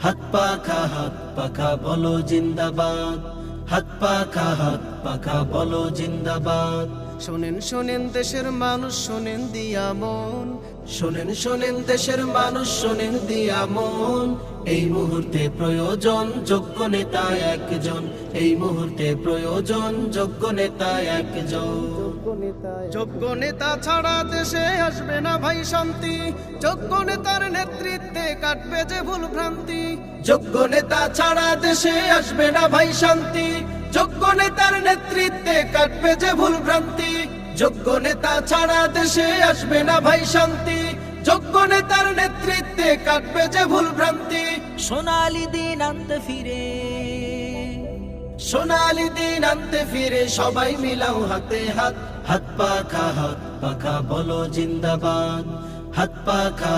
হাত পাখা বলো জিন্দাবাদ, হাত পাখা বলো জিন্দাবাদ। শোনেন শোনেন দেশের মানুষ, শোনেন দিয়া মন, শোনেন শোনেন দেশের মানুষ, শোনেন দিয়া মন। এই মুহূর্তে প্রয়োজন যোগ্য নেতা একজন, এই মুহূর্তে প্রয়োজন যোগ্য নেতা একজন। যোগ্য নেতা ছাড়া দেশে আসবে না ভাই শান্তি, যোগ্য নেতার নেতৃত্বে কাটবে যে ভুল ভ্রান্তি। যোগ্য নেতা ছাড়া দেশে আসবে না ভাই শান্তি, যোগ্য নেতার নেতৃত্বে কাটবে যে ভুল ভ্রান্তি। যোগ্য নেতা ছাড়া দেশে আসবে না ভাই শান্তি, যোগ্য নেতার নেতৃত্বে কাটবে যে ভুল ভ্রান্তি। সোনালি দিন আনতে ফিরে, সোনালি দিন আনতে ফিরে সবাই মিলাও হাতে হাত, হাত পাখা বলো জিন্দাবাদ, হাত পাখা